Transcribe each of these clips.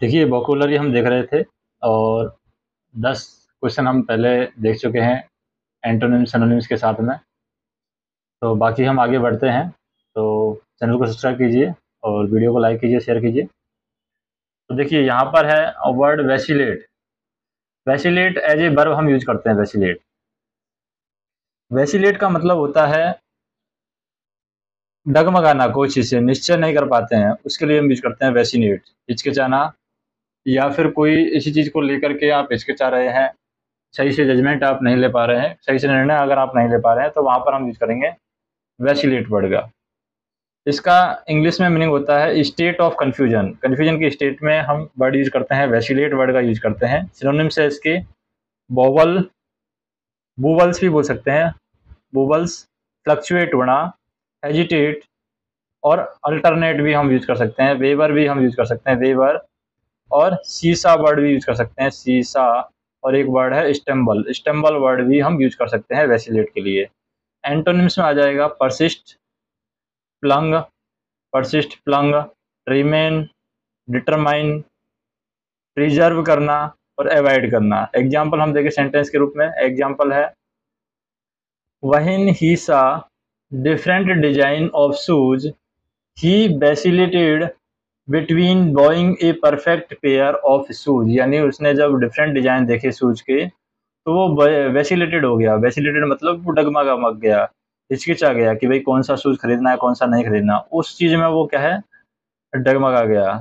देखिए वोकैबुलरी हम देख रहे थे और 10 क्वेश्चन हम पहले देख चुके हैं एंटोनिम सिनोनिम्स के साथ में। तो बाकी हम आगे बढ़ते हैं। तो चैनल को सब्सक्राइब कीजिए और वीडियो को लाइक कीजिए, शेयर कीजिए। तो देखिए यहाँ पर है word vacillate. Vacillate as a verb हम यूज करते हैं। वैसिलेट वैसिलेट का मतलब होता है डगमगाना, कोई चीज़ से निश्चय नहीं कर पाते हैं, उसके लिए हम यूज करते हैं वैसिलेट। हिचकिचाना, या फिर कोई इसी चीज़ को लेकर के आप हिचकिचा रहे हैं, सही से जजमेंट आप नहीं ले पा रहे हैं, सही से निर्णय अगर आप नहीं ले पा रहे हैं, तो वहाँ पर हम यूज करेंगे वैसिलेट वर्ड का। इसका इंग्लिश में मीनिंग होता है स्टेट ऑफ कन्फ्यूजन। कन्फ्यूजन की स्टेट में हम वर्ड यूज करते हैं, वैसिलेट वर्ड का यूज करते हैं। सिनोनिम्स है इसके बॉबल, बूबल्स भी बोल सकते हैं, बूबल्स, फ्लक्चुएट होना, हेजिटेट, और अल्टरनेट भी हम यूज कर सकते हैं। वेवर भी हम यूज कर सकते हैं, वेवर, और सीसा वर्ड भी यूज कर सकते हैं, सीसा। और एक वर्ड है स्टेम्बल, स्टेम्बल वर्ड भी हम यूज कर सकते हैं वैसिलेट के लिए। एंटोनिम्स में आ जाएगा persist, plunge, persist, plunge, remain, determine, preserve करना और अवॉइड करना। एग्जाम्पल हम देखें सेंटेंस के रूप में। एग्जाम्पल है when he saw different design of shoes he vacillated between buying a perfect pair of shoes. यानी उसने जब डिफरेंट डिजाइन देखे शूज के तो वो वैसिलेटेड हो गया। वैसिलेटेड मतलब वो डगमगा मग गया, हिचकिचा गया कि भाई कौन सा शूज खरीदना है, कौन सा नहीं खरीदना। उस चीज में वो क्या है, डगमगा गया।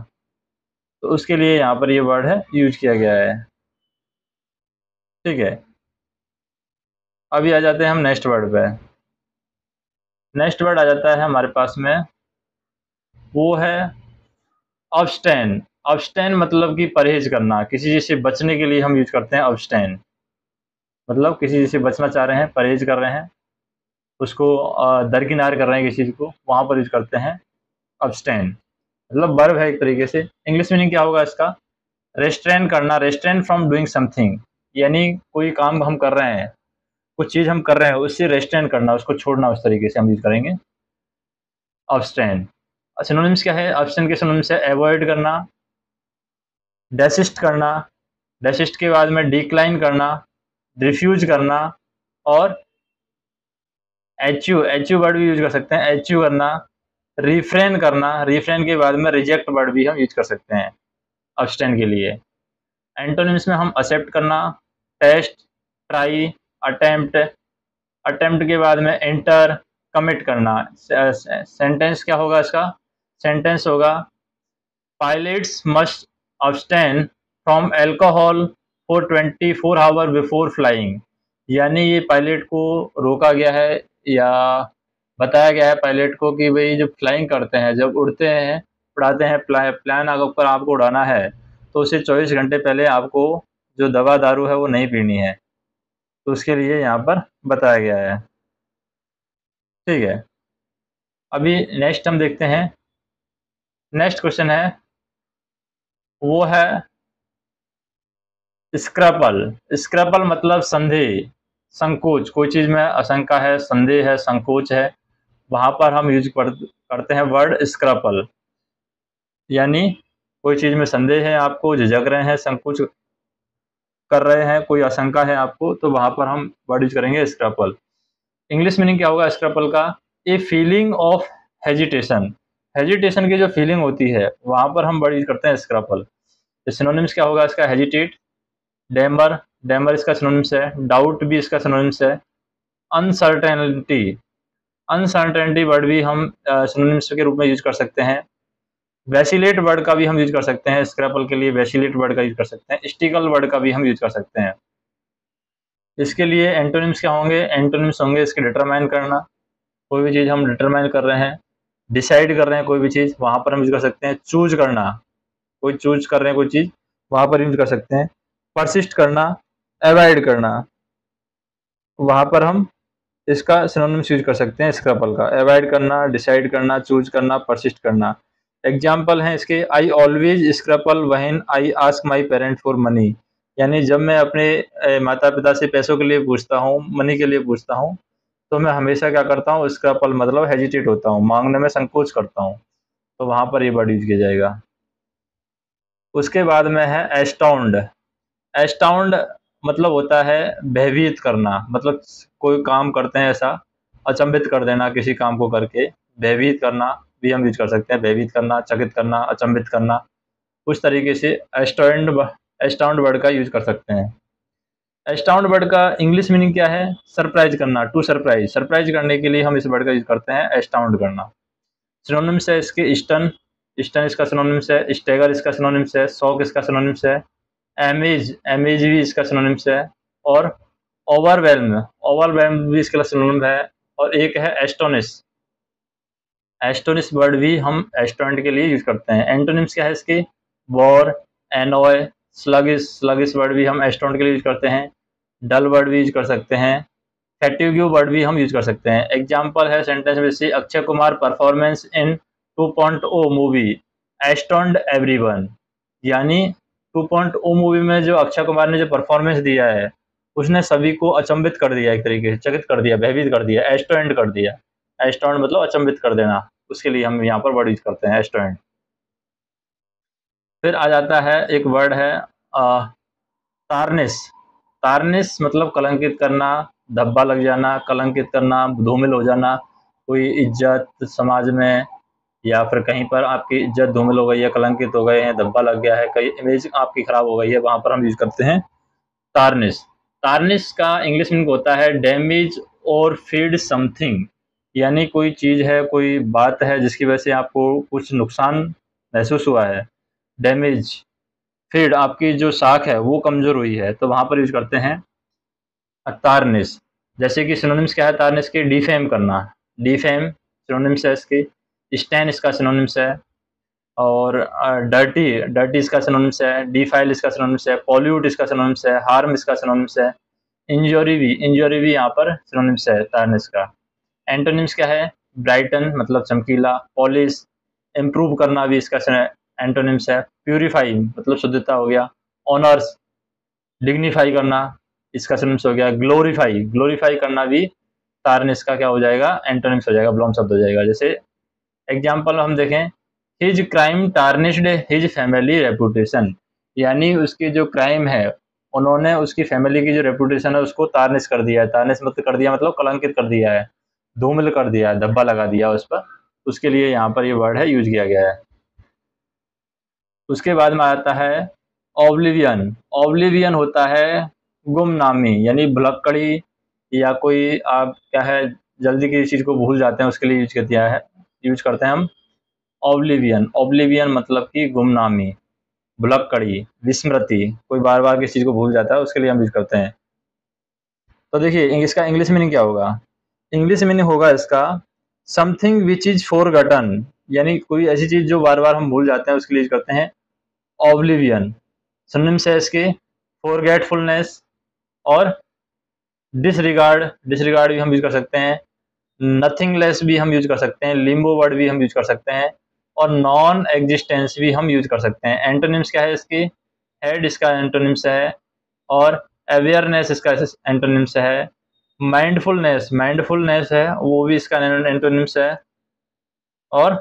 तो उसके लिए यहाँ पर ये वर्ड है यूज किया गया है। ठीक है, अभी आ जाते हैं हम नेक्स्ट वर्ड पे। नेक्स्ट वर्ड आ जाता है हमारे पास में, वो है अब्स्टेन। अब्स्टेन मतलब कि परहेज करना, किसी चीज से बचने के लिए हम यूज करते हैं अब्स्टेन। मतलब किसी चीज से बचना चाह रहे हैं, परहेज कर रहे हैं, उसको दरकिनार कर रहे हैं किसी चीज को, वहां पर यूज करते हैं अब्स्टेन। मतलब वर्ब है एक तरीके से। इंग्लिश मीनिंग क्या होगा इसका, रेस्ट्रेन करना, रेस्ट्रेन फ्रॉम डूइंग समथिंग। यानी कोई काम हम कर रहे हैं, कुछ चीज हम कर रहे हैं, उससे रेस्ट्रेन करना, उसको छोड़ना, उस तरीके से हम यूज करेंगे अब्स्टेन। सिनोनिम्स क्या है, अब्स्टेन के सिनोनिम्स है अवॉइड करना, डेसिस्ट करना, डेसिस्ट के बाद में डिक्लाइन करना, रिफ्यूज करना, और एचयू वर्ड भी यूज कर सकते हैं, एचयू करना, रिफ्रेन करना, रिफ्रेन के बाद में रिजेक्ट वर्ड भी हम यूज कर सकते हैं अब्स्टेन के लिए। एंटोनिम्स में हम एक्सेप्ट करना, टेस्ट, ट्राई, अटेम्प्ट, अटेम्प्ट के बाद में एंटर, कमिट करना। सेंटेंस क्या होगा इसका, सेंटेंस होगा pilots must abstain from alcohol for 24 hour before flying. यानी ये पायलट को रोका गया है, या बताया गया है पायलट को कि भाई जब फ्लाइंग करते हैं, जब उड़ते हैं, उड़ाते हैं, प्लान अगर ऊपर आपको उड़ाना है, तो उससे 24 घंटे पहले आपको जो दवा दारू है वो नहीं पीनी है। तो उसके लिए यहाँ पर बताया गया है। ठीक है, अभी नेक्स्ट हम देखते हैं। नेक्स्ट क्वेश्चन है, वो है स्क्रैपल। स्क्रैपल मतलब संदेह, संकोच। कोई चीज में आशंका है, संदेह है, संकोच है, वहां पर हम यूज करते हैं वर्ड स्क्रैपल। यानी कोई चीज में संदेह है, आपको झिझक रहे हैं, संकोच कर रहे हैं, कोई आशंका है आपको, तो वहां पर हम वर्ड यूज करेंगे स्क्रैपल। इंग्लिश मीनिंग क्या होगा स्क्रैपल का, a feeling of hesitation. Hesitation की जो फीलिंग होती है वहां पर हम वर्ड यूज करते हैं स्क्रैपल। सिनोनिम्स क्या होगा इसका, हेजिटेट, डैम्बर, डैम्बर इसका सिनोनिम्स है, डाउट भी इसका सिनोनिम्स है, अनसर्टेनिटी, अनसर्टेनिटी वर्ड भी हम सिनोनिम्स के रूप में यूज कर सकते हैं। वैसिलेट वर्ड का भी हम यूज कर सकते हैं स्क्रैपल के लिए, वैसिलेट वर्ड का यूज कर सकते हैं, स्टिकल वर्ड का भी हम यूज कर सकते हैं। इसके लिए एंटोनिम्स क्या होंगे, एंटोनिम्स होंगे इसके डिटरमाइन करना, कोई भी चीज हम डिटरमाइन कर रहे हैं, डिसाइड कर रहे हैं कोई भी चीज, वहां पर हम यूज कर सकते हैं चूज करना, कोई चूज कर रहे हैं कोई चीज, वहां पर यूज कर सकते हैं परसिस्ट करना, अवॉइड करना, वहां पर हम इसका सिनोनिम्स यूज कर सकते हैं स्क्रैपल का, अवॉइड करना, डिसाइड करना, चूज करना, परसिस्ट करना। एग्जाम्पल हैं इसके, I always scruple when I ask my parent for money. यानी जब मैं अपने माता पिता से पैसों के लिए पूछता हूँ, मनी के लिए पूछता हूँ, तो मैं हमेशा क्या करता हूँ, स्क्रैपल मतलब हेजिटेट होता हूँ, मांगने में संकोच करता हूँ। तो वहां पर ये वर्ड यूज किया जाएगा। उसके बाद में है एस्टाउंड। एस्टाउंड मतलब होता है भयभीत करना, मतलब कोई काम करते हैं ऐसा अचंभित कर देना, किसी काम को करके भयभीत करना भी हम यूज कर सकते हैं। भयभीत करना, चकित करना, अचंभित करना, उस तरीके से एस्टाउंड एस्टाउंड वर्ड का यूज कर सकते हैं। एस्टाउंड वर्ड का इंग्लिश मीनिंग क्या है? सरप्राइज करना, टू सरप्राइज। सरप्राइज करने के लिए हम इस वर्ड का यूज करते हैं एस्टाउंड करना। सिनोनिम्स है इसके स्टन, स्टन इसका सिनोनिम्स है। स्टेगर इसका सिनोनिम्स है। शॉक इसका सिनोनिम्स है। एमेज, एमेज भी इसका सिनोनिम्स है। और ओवरवेल्म, ओवरवेल्म भी इसका सिनोनिम है। और एक है एस्टोनिश, एस्टोनिश वर्ड भी हम एस्टोनेंट के लिए यूज करते हैं। एंटोनिम्स क्या है इसके? War, annoy, sluggish, sluggish word भी हम एस्टोनेंट के लिए यूज करते हैं। डल वर्ड भी यूज कर सकते हैं। फैटिग्यू वर्ड भी हम यूज कर सकते हैं। एग्जाम्पल है सेंटेंस में से Akshay Kumar performance in 2.0 movie astound everyone, यानी 2.0 मूवी में जो अक्षय कुमार ने जो परफॉर्मेंस दिया है उसने सभी को अचंभित कर दिया, एक तरीके से चकित कर दिया, भयभीत कर दिया, एस्टोनेंट कर दिया। एस्टोनेंट मतलब अचंभित कर देना, उसके लिए हम यहाँ पर वर्ड यूज करते हैं एस्टोनेंट। फिर आ जाता है एक वर्ड है तार्निश। तार्निश मतलब कलंकित करना, धब्बा लग जाना, कलंकित करना, धूमिल हो जाना, कोई इज्जत समाज में या फिर कहीं पर आपकी इज्जत धूमिल हो गई है, कलंकित हो गए हैं, धब्बा लग गया है, कई इमेज आपकी खराब हो गई है, वहां पर हम यूज करते हैं तार्निश। तार्निश का इंग्लिश मीनिंग होता है डैमेज और फीड समथिंग, यानी कोई चीज़ है, कोई बात है जिसकी वजह से आपको कुछ नुकसान महसूस हुआ है। डैमेज, फीड आपकी जो साख है वो कमज़ोर हुई है, तो वहाँ पर यूज करते हैं तार्निश। जैसे कि सिनोनिम्स क्या है तार्निश के? डिफेम करना, डिफेम सिनोनिम्स है इसके। स्टैन इसका सिनोनिम्स है। और डर्टी, डर्टी इसका सिनोनिम्स है। डिफाइल इसका सिनोनिम्स है। पॉल्यूट इसका सिनोनिम्स है। हार्म इसका सिनोनिम्स है। इंजरी भी यहाँ पर सिनोनिम्स है तार्निश का। एंटोनिम्स क्या है? ब्राइटन मतलब चमकीला, पॉलिश, इम्प्रूव करना भी इसका एंटोनिम्स है। प्यूरिफाई मतलब शुद्धता हो गया। ऑनर्स, डिग्निफाई करना, इसका सिनोनिम्स हो गया। ग्लोरीफाई, ग्लोरीफाई करना भी तार्निश का क्या हो जाएगा? एंटोनिम्स हो जाएगा, ब्लॉम शब्द हो जाएगा। जैसे एग्जाम्पल हम देखें, his crime tarnished his family reputation, यानी उसकी जो क्राइम है उन्होंने उसकी फैमिली की जो रेपुटेशन है उसको तार्निश कर दिया है। तार्निश मतलब कर दिया मतलब कलंकित कर दिया है, धूमिल कर दिया है, धब्बा लगा दिया उस पर, उसके लिए यहाँ पर ये वर्ड है यूज किया गया है। उसके बाद में आता है ऑब्लिवियन। ऑब्लिवियन होता है गुमनामी, यानी भुलक्कड़ी, या कोई आप क्या है जल्दी किसी चीज़ को भूल जाते हैं उसके लिए यूज करते हैं हम ऑब्लिवियन। ऑब्लिवियन मतलब कि गुमनामी, भुलक्कड़ी, विस्मृति, कोई बार बार किसी चीज़ को भूल जाता है उसके लिए हम यूज करते हैं। तो देखिए इसका इंग्लिश मीनिंग क्या होगा? इंग्लिश मीनिंग होगा इसका समथिंग विच इज फॉरगॉटन, यानी कोई ऐसी चीज़ जो बार बार हम भूल जाते हैं उसके लिए यूज करते हैं ऑब्लिवियन। सिनोनिम्स है इसके फॉरगेटफुलनेस और डिसरिगार्ड, डिसरिगार्ड भी हम यूज कर सकते हैं। नथिंगलेस भी हम यूज कर सकते हैं। लिम्बो वर्ड भी हम यूज कर सकते हैं। और नॉन एग्जिस्टेंस भी हम यूज कर सकते हैं। एंटोनिम्स क्या है इसकी? हेड इसका एंटोनिम्स है। और अवेयरनेस इसका एंटोनिम्स है। माइंडफुलनेस, माइंडफुलनेस है वो भी इसका एंटोनिम्स है। और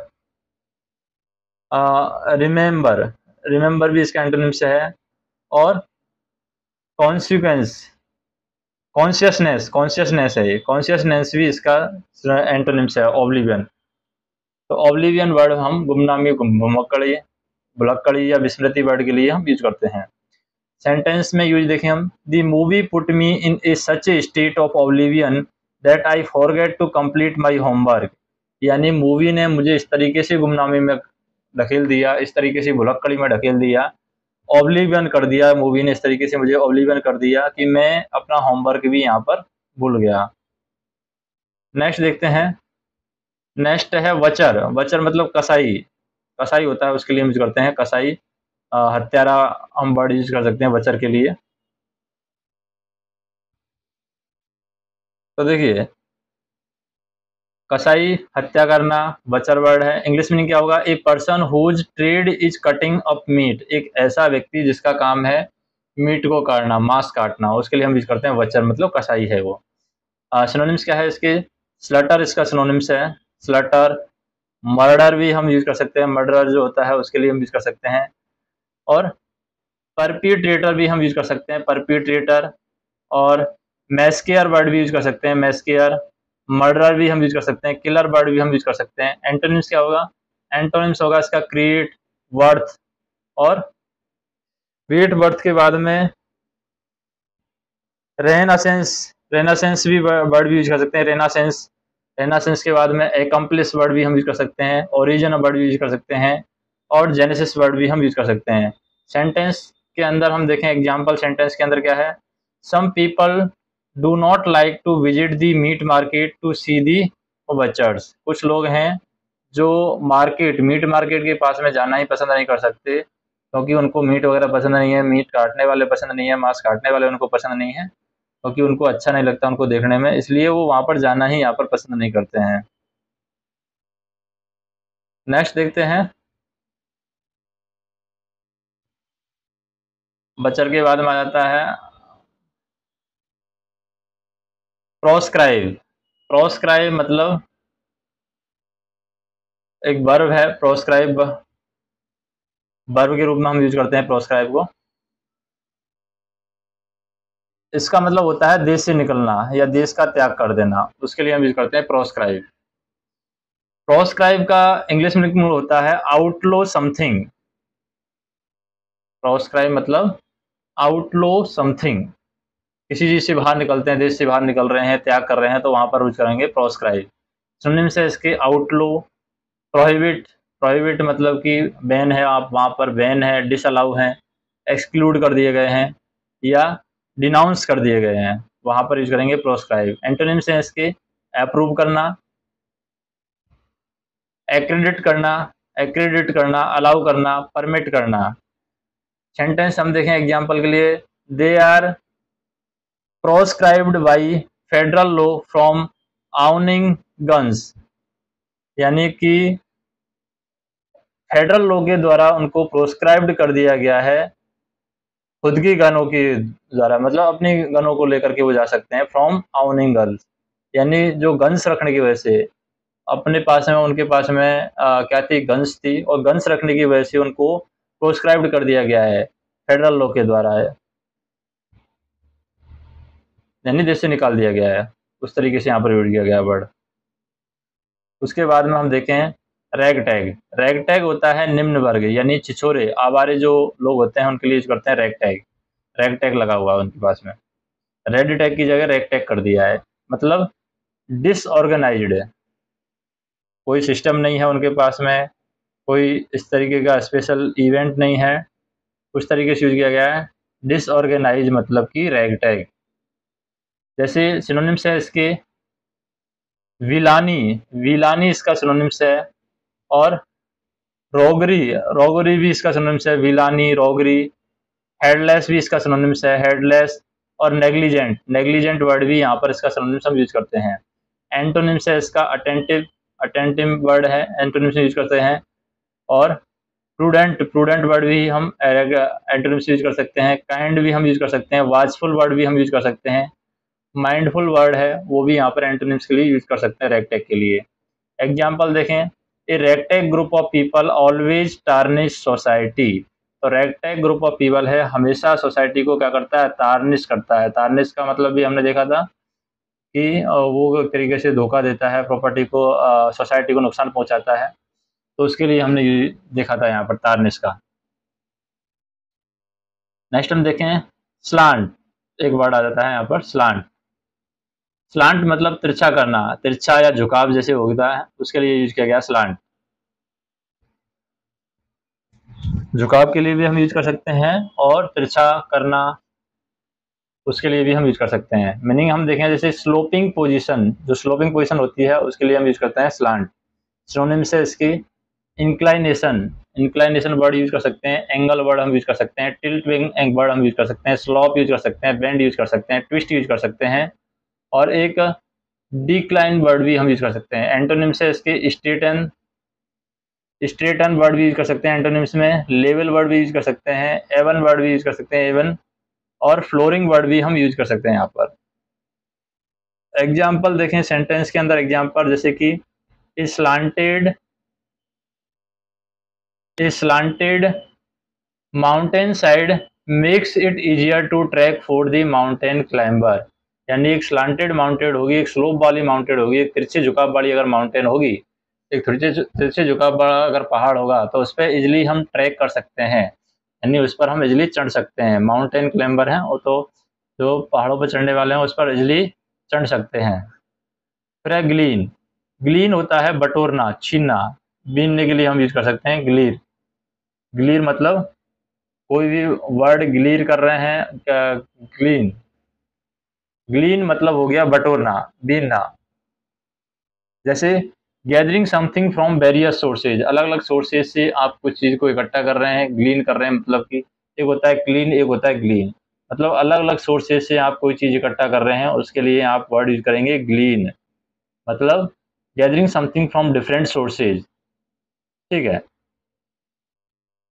रिमेंबर, रिमेंबर भी इसका एंटोनिम्स है। और कॉन्सिक्वेंस, कॉन्शियसनेस, कॉन्शियसनेस है ये, कॉन्शियसनेस भी इसका एंटोनिम्स है ऑब्लिवियन। तो ऑब्लिवियन वर्ड हम गुमनामी, भुलक्कड़ी, भुलक्कड़ी या विस्मृति वर्ड के लिए हम यूज करते हैं। सेंटेंस में यूज देखें हम, the movie put me in a such a state of oblivion that I forget to complete my homework, यानी मूवी ने मुझे इस तरीके से गुमनामी में ढकेल दिया, इस तरीके से भुलक्कड़ी में ढकेल दिया, ऑब्लिवियन कर दिया, मूवी ने इस तरीके से मुझे ऑब्लिवियन कर दिया कि मैं अपना होमवर्क भी यहाँ पर भूल गया। नेक्स्ट देखते हैं। नेक्स्ट है वचर। वचर मतलब कसाई, कसाई होता है उसके लिए हम यूज करते हैं कसाई। हत्यारा हम वर्ड यूज कर सकते हैं वचर के लिए। तो देखिए कसाई हत्या करना वचर वर्ड है। इंग्लिश मीनिंग क्या होगा? A person whose trade is cutting up meat, एक ऐसा व्यक्ति जिसका काम है मीट को काटना, मांस काटना, उसके लिए हम यूज करते हैं वचर, मतलब कसाई है वो। सिनोनिम्स क्या है इसके? स्लटर इसका सिनोनिम्स है, स्लटर। मर्डर भी हम यूज कर सकते हैं, मर्डर जो होता है उसके लिए हम यूज कर सकते हैं। और परपीट्रेटर भी हम यूज कर सकते हैं, परपीट्रेटर। और मैस्केयर वर्ड भी यूज कर सकते हैं, मैस्केयर। मर्डरर भी हम यूज कर सकते हैं, किलर वर्ड भी हम यूज कर सकते हैं। एंटोनिम्स क्या होगा? एंटोनिम्स होगा इसका क्रिएट, वर्थ। और क्रिएट वर्थ के बाद में रेनासेंस, रेनासेंस भी वर्ड भी यूज कर सकते हैं, रेनासेंस। रेनासेंस के बाद में एकम्प्लिस वर्ड भी हम यूज कर सकते हैं, ओरिजिन वर्ड भी यूज कर सकते हैं, और जेनेसिस वर्ड भी हम यूज कर सकते हैं। सेंटेंस के अंदर हम देखें, एग्जाम्पल सेंटेंस के अंदर क्या है? Some people do not like to visit the meat market to see the butchers. कुछ लोग हैं जो मार्केट, मीट मार्केट के पास में जाना ही पसंद नहीं कर सकते, क्योंकि उनको मीट वगैरह पसंद नहीं है, मीट काटने वाले पसंद नहीं है, मांस काटने वाले उनको पसंद नहीं है, क्योंकि उनको अच्छा नहीं लगता उनको देखने में, इसलिए वो वहाँ पर जाना ही यहाँ पर पसंद नहीं करते हैं। नेक्स्ट देखते हैं, बचर के बाद में आ जाता है प्रोस्क्राइब। प्रोस्क्राइब मतलब एक वर्ब है, प्रोस्क्राइब वर्ब के रूप में हम यूज करते हैं प्रोस्क्राइब को। इसका मतलब होता है देश से निकलना या देश का त्याग कर देना, उसके लिए हम यूज करते हैं प्रोस्क्राइब। प्रोस्क्राइब का इंग्लिश में मतलब होता है आउटलो समथिंग। प्रोस्क्राइब मतलब आउटलो समथिंग, किसी चीज से बाहर निकलते हैं, देश से बाहर निकल रहे हैं, त्याग कर रहे हैं, तो वहां पर यूज करेंगे प्रोस्क्राइब। सिनोनिम्स है इसके आउटलो, प्रोहिबिट। प्रोहिबिट मतलब कि बैन है, आप वहां पर बैन है, डिसअलाउ है, एक्सक्लूड कर दिए गए हैं, या डिनाउंस कर दिए गए हैं, वहां पर यूज करेंगे प्रोस्क्राइब। एंटोनिम्स है इसके अप्रूव करना, एक्रेडिट करना, एक्रेडिट करना, अलाउ करना, परमिट करना। सेंटेंस हम देखें एग्जांपल के लिए, they are proscribed by federal law from owning guns, यानी कि फेडरल लॉ के द्वारा उनको प्रोस्क्राइब्ड कर दिया गया है खुद की गनों की द्वारा, मतलब अपनी गनों को लेकर के वो जा सकते हैं, फ्रॉम आउनिंग गर्ल्स, यानी जो गन्स रखने की वजह से अपने पास में, उनके पास में क्या थी? गन्स थी, और गन्स रखने की वजह से उनको प्रोस्क्राइब्ड कर दिया गया है फेडरल लॉ के द्वारा, है यानी देश से निकाल दिया गया है, उस तरीके से यहाँ पर यूज किया गया वर्ड। उसके बाद में हम देखें रैग टैग। रैग टैग होता है निम्न वर्ग, यानी छिछोरे, आवारे जो लोग होते हैं उनके लिए यूज करते हैं रैग टैग। रैग टैग लगा हुआ है उनके पास में, रेड टैग की जगह रैग टैग कर दिया है, मतलब डिसऑर्गेनाइज्ड है, कोई सिस्टम नहीं है उनके पास में, कोई इस तरीके का स्पेशल इवेंट नहीं है, उस तरीके से यूज किया गया है। डिसऑर्गेनाइज मतलब कि रैग टैग। जैसे सिनोनिम्स है इसके विलानी, विलानी इसका सिनोनिम्स है, और रोगरी, रोगरी भी इसका सिनोनिम्स है, विलानी, रोगरी। हेडलेस भी इसका सिनोनिम्स है, हेडलेस। और नेग्लिजेंट, नेग्लिजेंट वर्ड भी यहाँ पर इसका सिनोनिम्स हम यूज करते हैं। एंटोनिम्स है इसका अटेंटिव, अटेंटिव वर्ड है, एंटोनिम्स यूज करते हैं। और प्रूडेंट, प्रूडेंट वर्ड भी हम एंटोनिम्स यूज कर सकते हैं। काइंड भी हम यूज कर सकते हैं, वाचफुल वर्ड भी हम यूज कर सकते हैं। माइंडफुल वर्ड है वो भी यहाँ पर एंटोनिम्स के लिए यूज कर सकते हैं रेगटैग के लिए। एग्जाम्पल देखें, a ragtag group of people always tarnish society. तो रेगटैग ग्रुप ऑफ पीपल है, हमेशा सोसाइटी को क्या करता है? टार्निश करता है। टार्निश का मतलब भी हमने देखा था कि वो एक तरीके से धोखा देता है, प्रॉपर्टी को, सोसाइटी को नुकसान पहुंचाता है, तो उसके लिए हमने ये देखा था यहाँ पर टार्निश का। नेक्स्ट हम देखें स्लांट, एक वर्ड आ जाता है यहाँ पर स्लांट। स्लांट मतलब तिरछा करना, तिरछा या झुकाव जैसे होता है, उसके लिए यूज किया गया स्लांट। झुकाव के लिए भी हम यूज कर सकते हैं, और तिरछा करना उसके लिए भी हम यूज कर सकते हैं। मीनिंग हम देखें, जैसे स्लोपिंग पोजीशन, जो स्लोपिंग पोजीशन होती है उसके लिए हम यूज करते हैं स्लांट। सिनोनिम से इसकी इंक्लाइनेशन, इंक्लाइनेशन वर्ड यूज कर सकते हैं, एंगल वर्ड हम यूज कर सकते हैं, टिल्ट वर्ड हम यूज कर सकते हैं, स्लॉप यूज कर सकते हैं, बेंड यूज कर सकते हैं, ट्विस्ट यूज कर सकते हैं, और एक डिक्लाइन वर्ड भी हम यूज कर सकते हैं। एंटोनिम से इसके स्ट्रेटन, स्ट्रेटन वर्ड भी यूज कर सकते हैं एंटोनिम्स में, लेवल वर्ड भी यूज कर सकते हैं, एवन वर्ड भी यूज कर सकते हैं, एवन। और फ्लोरिंग वर्ड भी हम यूज कर सकते हैं यहाँ पर। एग्जाम्पल देखें सेंटेंस के अंदर, एग्जाम्पल जैसे कि slanted, slanted mountain side makes it easier to track for the mountain climber, यानी एक स्लांटेड माउंटेड होगी, एक स्लोप वाली माउंटेड होगी, एक तिरछे झुकाव वाली अगर माउंटेन होगी, एक तिरछे झुकाव वाला अगर पहाड़ होगा तो उस पर इजिली हम ट्रैक कर सकते हैं, यानी उस पर हम इजिली चढ़ सकते हैं। माउंटेन क्लाइंबर हैं वो तो जो पहाड़ों पर चढ़ने वाले हैं उस पर इजिली चढ़ सकते हैं। फिर है ग्लीन। ग्लीन होता है बटोरना, छीनना। बीनने के लिए हम यूज कर सकते हैं ग्लीर। ग्लीर मतलब कोई भी वर्ड ग्लीर कर रहे हैं, ग्लीन, ग्लीन मतलब हो गया बटोरना, बीनना। जैसे gathering something from various sources, अलग अलग सोर्सेज से आप कुछ चीज़ को इकट्ठा कर रहे हैं, ग्लीन कर रहे हैं, मतलब कि एक होता है क्लीन, एक होता है ग्लीन, मतलब अलग अलग सोर्सेज से आप कोई चीज़ इकट्ठा कर रहे हैं, उसके लिए आप वर्ड यूज करेंगे ग्लीन, मतलब gathering something from different sources. ठीक है।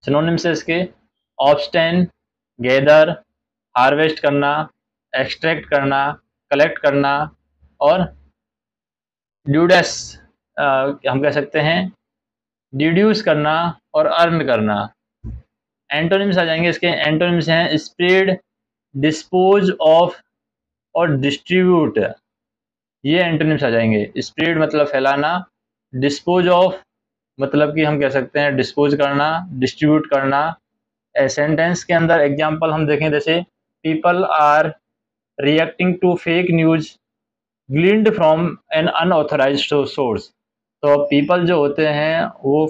सिनोनिम्स है इसके ऑब्स्टेन, गैदर, हार्वेस्ट करना, एक्सट्रैक्ट करना, कलेक्ट करना, और ड्यूडेस हम कह सकते हैं डिड्यूस करना और अर्न करना। एंटोनिम्स आ जाएंगे इसके। एंटोनिम्स हैं स्प्रेड, डिस्पोज ऑफ और डिस्ट्रीब्यूट। ये एंटोनिम्स आ जाएंगे। स्प्रेड मतलब फैलाना, डिस्पोज ऑफ मतलब कि हम कह सकते हैं डिस्पोज करना, डिस्ट्रीब्यूट करना। सेंटेंस के अंदर एग्जांपल हम देखें, जैसे people are reacting to fake news gleaned from an unauthorized source. तो पीपल जो होते हैं वो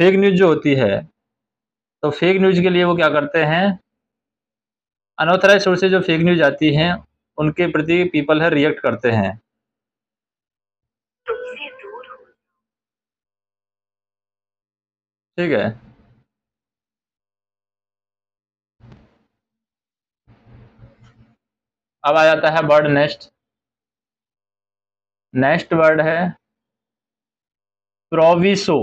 फेक न्यूज जो होती है, तो फेक न्यूज के लिए वो क्या करते हैं, अनऑथराइज सोर्स से जो फेक न्यूज आती हैं उनके प्रति पीपल है रिएक्ट करते हैं। ठीक है। अब आ जाता है वर्ड नेक्स्ट। नेक्स्ट वर्ड है प्रोविसो।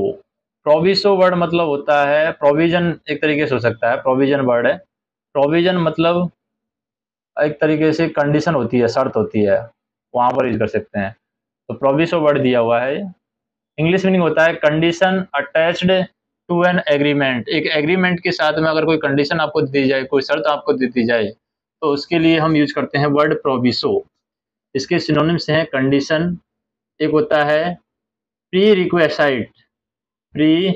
प्रोविसो वर्ड मतलब होता है प्रोविजन, एक तरीके से हो सकता है, प्रोविजन वर्ड है। प्रोविजन मतलब एक तरीके से कंडीशन होती है, शर्त होती है, वहां पर यूज कर सकते हैं। तो प्रोविसो वर्ड दिया हुआ है। इंग्लिश मीनिंग होता है condition attached to an agreement. एक एग्रीमेंट के साथ में अगर कोई कंडीशन आपको दी जाए, कोई शर्त आपको दे दी जाए, तो उसके लिए हम यूज करते हैं वर्ड प्रोविसो। इसके सिनोनिम्स हैं कंडीशन, एक होता है pre requisite, pre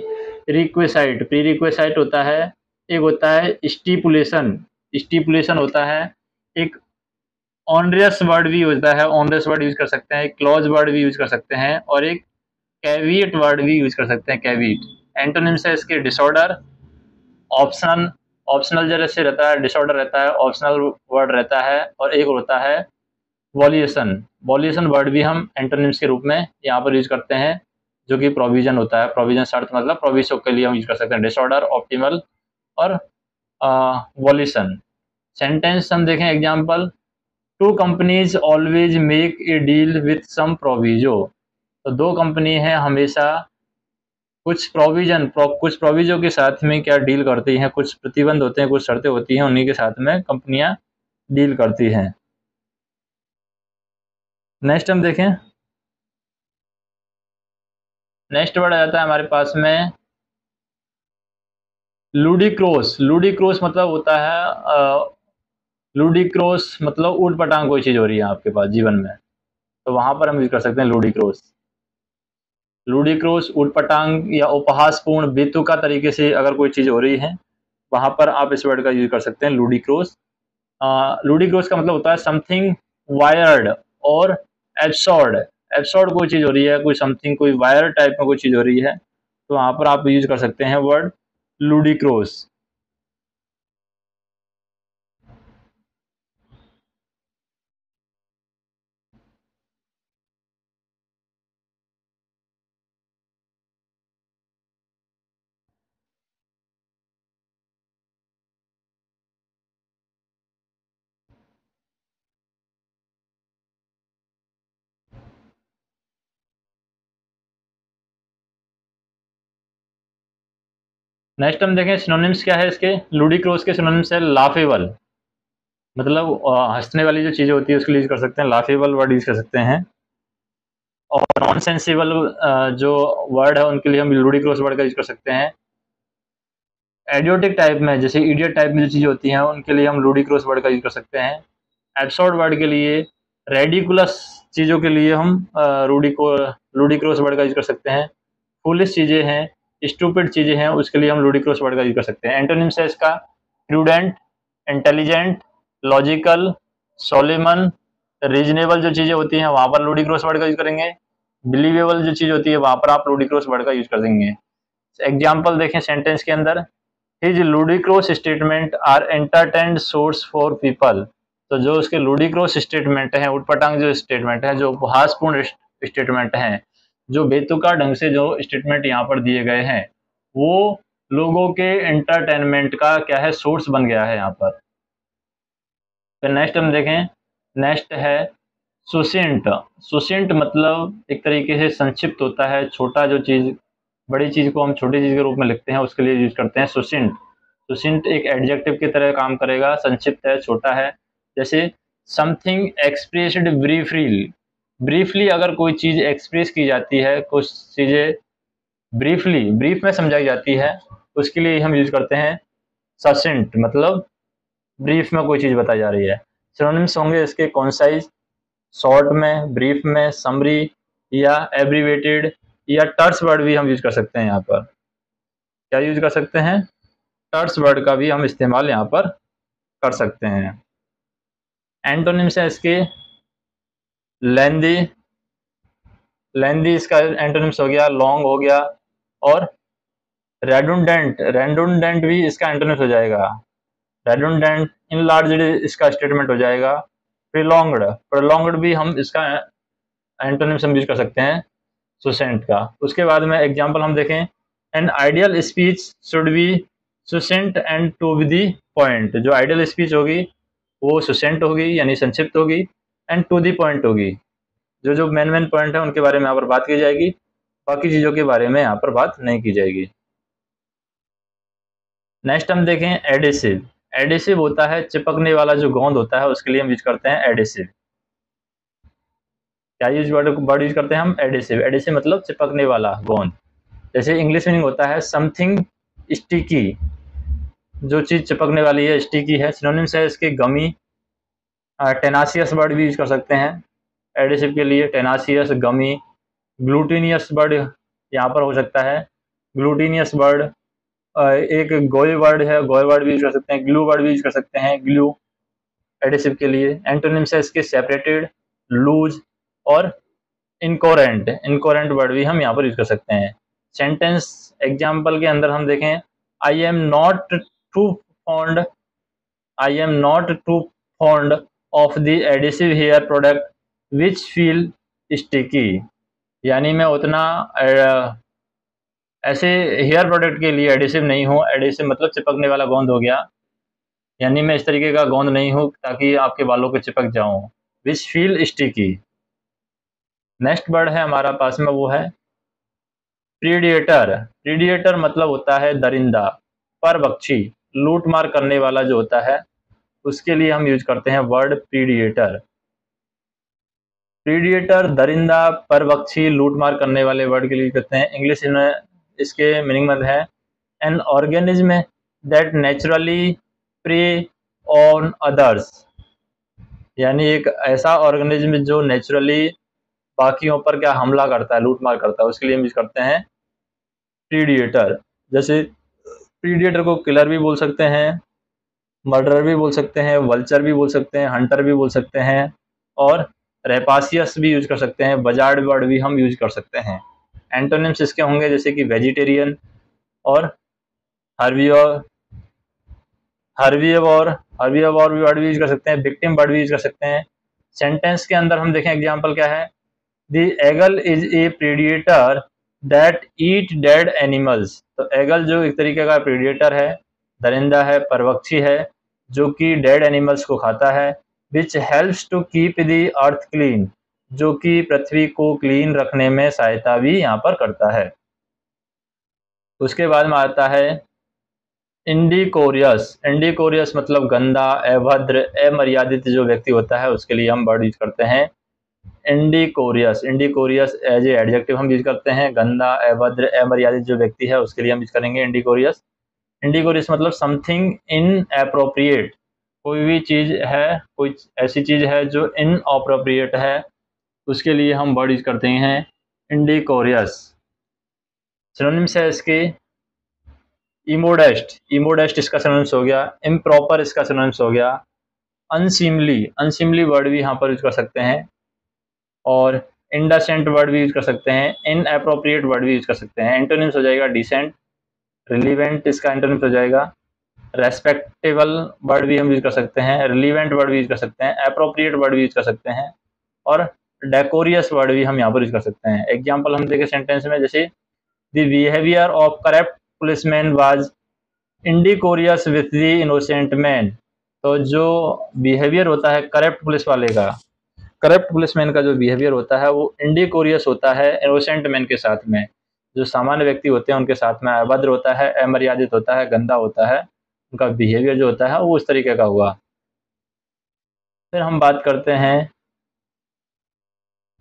requisite, pre requisite होता है, एक होता है स्टिपुलेशन, स्टिपुलेशन होता है, एक ऑनरियस वर्ड भी होता है, ऑनरियस वर्ड यूज कर सकते हैं, क्लॉज वर्ड भी यूज कर सकते हैं, और एक कैविएट वर्ड भी यूज कर सकते हैं, कैविएट। एंटोनिम्स है इसके डिसऑर्डर, ऑप्शनल, ऑप्शनल जैसे रहता है, डिसऑर्डर रहता है, ऑप्शनल वर्ड रहता है, और एक होता है वॉल्यूशन। वॉल्यूशन वर्ड भी हम एंटोनिम्स के रूप में यहाँ पर यूज करते हैं, जो कि प्रोविजन होता है, प्रोविजन शर्त मतलब प्रोविजन के लिए हम यूज कर सकते हैं डिसऑर्डर, ऑप्टिमल और वॉल्यूशन। सेंटेंस हम देखें example, two companies always make a deal with some proviso. तो दो कंपनी है हमेशा कुछ प्रोविजन कुछ प्रोविजो के साथ में क्या डील करती हैं, कुछ प्रतिबंध होते हैं, कुछ शर्तें होती हैं, उन्हीं के साथ में कंपनियां डील करती हैं। नेक्स्ट हम देखें, नेक्स्ट वर्ड आ जाता है हमारे पास में लूडिक्रोस। लूडिक्रोस मतलब होता है लूडिक्रोस मतलब ऊट पटांग कोई चीज़ हो रही है आपके पास जीवन में, तो वहां पर हम यूज कर सकते हैं लूडिक्रोस। लूडिक्रोस ऊट पटांग या उपहासपूर्ण बेतुका तरीके से अगर कोई चीज़ हो रही है, वहां पर आप इस वर्ड का यूज कर सकते हैं लूडिक्रोस। लूडिक्रोस का मतलब होता है समथिंग वायर्ड और एब्सॉर्ड। एब्सॉर्ड कोई चीज़ हो रही है, कोई समथिंग कोई वायर टाइप में कोई चीज़ हो रही है, तो वहाँ पर आप यूज कर सकते हैं वर्ड लूडिक्रोस। नेक्स्ट हम देखें सिनोनिम्स क्या है इसके। लूडिक्रोस के सिनोनिम्स है लाफेबल, मतलब हंसने वाली जो चीज़ें होती है उसके लिए यूज कर सकते हैं, लाफेबल वर्ड यूज कर सकते हैं। और नॉन सेंसिबल जो वर्ड है उनके लिए हम लूडिक्रोस वर्ड का यूज कर सकते हैं। एडियोटिक टाइप में, जैसे इडियट टाइप में जो चीज़ें होती हैं उनके लिए हम लूडिक्रस वर्ड का यूज कर सकते हैं। एब्सर्ड वर्ड के लिए, रेडिकुलस चीज़ों के लिए हम लूडिक्रस वर्ड का यूज कर सकते हैं। फुलिश चीज़ें हैं, स्टूपिड चीज़ें हैं, उसके लिए हम लूडिक्रस वर्ड का यूज कर सकते हैं। एंटोनिम्स है इसका प्रूडेंट, इंटेलिजेंट, लॉजिकल, सोलिमन, रीजनेबल जो चीज़ें होती हैं वहाँ पर लूडिक्रस वर्ड का यूज करेंगे। बिलीवेबल जो चीज़ होती है वहाँ पर आप लूडिक्रस वर्ड का यूज कर देंगे। एग्जाम्पल देखें सेंटेंस के अंदर, his ludicrous statement are entertained source for people. तो जो उसके लूडिक्रस स्टेटमेंट हैं, उटपटांग जो स्टेटमेंट है, जो उपहासपूर्ण स्टेटमेंट हैं, जो बेतुका ढंग से जो स्टेटमेंट यहाँ पर दिए गए हैं, वो लोगों के एंटरटेनमेंट का क्या है, सोर्स बन गया है यहाँ पर। फिर नेक्स्ट हम देखें, नेक्स्ट है सुसिंट। सुसिंट मतलब एक तरीके से संक्षिप्त होता है, छोटा जो चीज़, बड़ी चीज़ को हम छोटी चीज़ के रूप में लिखते हैं उसके लिए यूज करते हैं सुसिंट। सुसिंट एक एडजेक्टिव की तरह काम करेगा, संक्षिप्त है, छोटा है। जैसे समथिंग एक्सप्रेस्ड ब्रीफली, ब्रीफली अगर कोई चीज़ एक्सप्रेस की जाती है, कुछ चीज़ें ब्रीफली, ब्रीफ में समझाई जाती है, उसके लिए हम यूज करते हैं ससिंट, मतलब ब्रीफ में कोई चीज़ बताई जा रही है। सिनोनिम्स होंगे इसके कॉन्साइज, शॉर्ट में, ब्रीफ में, समरी या एब्रीवेटेड, या टर्स वर्ड भी हम यूज कर सकते हैं। यहाँ पर क्या यूज कर सकते हैं, टर्स वर्ड का भी हम इस्तेमाल यहाँ पर कर सकते हैं। एंटोनिम्स है इसके लेंदी, लेंदी इसका एंटोनिम्स हो गया, लॉन्ग हो गया, और रेडुंडेंट, रेडुंडेंट भी इसका एंटोनिम्स हो जाएगा। रेडुंडेंट, इनलार्ज्ड इसका स्टेटमेंट हो जाएगा। प्रोलॉन्ग्ड, प्रोलॉन्ग्ड भी हम इसका एंटोनिम्स हम यूज कर सकते हैं सुसेंट का। उसके बाद में एग्जांपल हम देखें, an ideal speech should be succinct and to the point. जो आइडियल स्पीच होगी वो सुसेंट होगी यानी संक्षिप्त होगी, एंड टू द पॉइंट होगी। जो जो मेन मेन पॉइंट है उनके बारे में यहाँ पर बात की जाएगी, बाकी चीज़ों के बारे में यहाँ पर बात नहीं की जाएगी। नेक्स्ट हम देखें एडेसिव। एडेसिव होता है चिपकने वाला जो गोंद होता है, उसके लिए हम यूज करते हैं एडेसिव। क्या यूज वर्ड यूज करते हैं हम, एडेसिव। एडेसिव मतलब चिपकने वाला गोंद। जैसे इंग्लिश मीनिंग होता है समथिंग स्टिकी, जो चीज़ चिपकने वाली है, स्टिकी है। सिनोनिम्स है इसके गमी, टेनासियस वर्ड भी यूज कर सकते हैं एडेसिव के लिए, टेनासियस, गमी। ग्लूटिनियस वर्ड यहाँ पर हो सकता है, ग्लूटिनियस वर्ड। एक गोय वर्ड है, गोय वर्ड भी यूज कर सकते हैं, ग्लू वर्ड भी यूज कर सकते हैं, ग्लू एडेसिव के लिए। एंटोनिम्स है इसके सेपरेटेड, लूज और इनकोरेंट। इनकोरेंट वर्ड भी हम यहाँ पर यूज कर सकते हैं। सेंटेंस एग्जाम्पल के अंदर हम देखें, I am not too fond, I am not too fond of the adhesive hair product which feel sticky. यानी मैं उतना ऐसे हेयर प्रोडक्ट के लिए एडिसिव नहीं हूँ। एडिसिव मतलब चिपकने वाला गोंद हो गया, यानी मैं इस तरीके का गोंद नहीं हूँ ताकि आपके बालों को चिपक जाऊँ। विच फील स्टिकी। नेक्स्ट वर्ड है हमारा पास में, वो है प्रीडिएटर। प्रीडिएटर मतलब होता है दरिंदा, परभक्षी, लूट मार करने वाला जो होता है, उसके लिए हम यूज करते हैं वर्ड प्रीडिएटर। प्रीडिएटर दरिंदा, परभक्षी, लूट मार करने वाले वर्ड के लिए कहते हैं। इंग्लिश में इसके मीनिंग में है an organism that naturally prey on others, यानी एक ऐसा ऑर्गेनिज्म जो नेचुरली बाकियों पर क्या हमला करता है, लूट मार करता है, उसके लिए हम यूज करते हैं प्रीडिएटर। जैसे प्रीडिएटर को किलर भी बोल सकते हैं, मर्डरर भी बोल सकते हैं, वल्चर भी बोल सकते हैं, हंटर भी बोल सकते हैं, और रेपासियस भी यूज कर सकते हैं, बजार्ड वर्ड भी हम यूज कर सकते हैं। एंटोनिम्स इसके होंगे जैसे कि वेजिटेरियन और हर्बीवोर, हर्बीवोर भी वर्ड भी यूज कर सकते हैं, विक्टिम वर्ड भी यूज कर सकते हैं। सेंटेंस के अंदर हम देखें एग्जाम्पल क्या है, the eagle is a predator that eat dead animals. तो एगल जो एक तरीके का प्रीडिएटर है, दरिंदा है, परभक्षी है, जो कि डेड एनिमल्स को खाता है। Which helps to keep the earth clean, जो कि पृथ्वी को क्लीन रखने में सहायता भी यहाँ पर करता है। उसके बाद में आता है इंडिकोरियस। इंडिकोरियस मतलब गंदा, अभद्र, अमर्यादित जो व्यक्ति होता है, उसके लिए हम वर्ड यूज करते हैं इंडिकोरियस। इंडिकोरियस एज ए एडजेक्टिव हम यूज करते हैं। गंदा, अभद्र, अमर्यादित जो व्यक्ति है उसके लिए हम यूज करेंगे इंडिकोरियस। इंडिकोरियस मतलब समथिंग इन एप्रोप्रिएट, कोई भी चीज़ है, कोई ऐसी चीज़ है जो इन अप्रोप्रिएट है, उसके लिए हम वर्ड यूज करते हैं इंडिकोरियस। सिनोनिम्स है इसके इमोडेस्ट, इमोडेस्ट इसका सिनोनिम्स हो गया, इम्प्रॉपर इसका सिनोनिम्स हो गया, अनसीमली, अनसीमली वर्ड भी यहाँ पर यूज कर सकते हैं, और इंडसेंट वर्ड भी यूज कर सकते हैं, इन अप्रोप्रिएट वर्ड भी यूज कर सकते हैं। एंटोनिम्स हो जाएगा डिसेंट, रिलीवेंट इसका एंटोनिम्स हो जाएगा, रेस्पेक्टेबल वर्ड भी हम यूज कर सकते हैं, रिलीवेंट वर्ड भी यूज कर सकते हैं, अप्रोप्रिएट वर्ड भी यूज कर सकते हैं, और डेकोरियस वर्ड भी हम यहाँ पर यूज कर सकते हैं। एग्जाम्पल हम देखें सेंटेंस में, जैसे the behaviour of corrupt policeman was indecorous with the innocent man. तो जो बिहेवियर होता है करप्ट पुलिस वाले का, करप्ट पुलिसमैन का जो बिहेवियर होता है वो इंडिकोरियस होता है इनोसेंट मैन के साथ में, जो सामान्य व्यक्ति होते हैं उनके साथ में अभद्र होता है, अमर्यादित होता है, गंदा होता है, उनका बिहेवियर जो होता है वो उस तरीके का हुआ। फिर हम बात करते हैं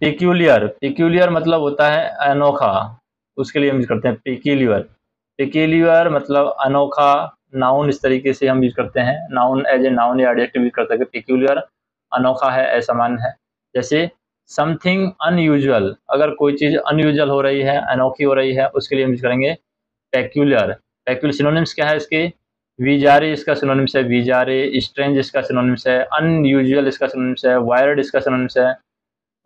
पिक्यूलियर, पिक्यूलियर मतलब होता है अनोखा, उसके लिए हम यूज करते हैं पिक्यूलियर, पिक्यूलियर मतलब अनोखा, नाउन इस तरीके से हम यूज करते हैं, नाउन एज ए नाउन या एडजेक्टिव यूज कर सकते हैं। पिक्यूलियर अनोखा है, असामान्य है। जैसे समथिंग अनयूजुअल, अगर कोई चीज़ अनयूजुअल हो रही है, अनोखी हो रही है, उसके लिए हम यूज करेंगे पेक्यूलियर। पेक्यूलियर सिनोनिम्स क्या है इसके, वीजारे इसका सिनोनिम्स है वीजारे, स्ट्रेंज इसका सिनोनिम्स है अनयूजुअल, इसका सिनोनिम्स है वायर्ड, इसका सिनोनिम्स है,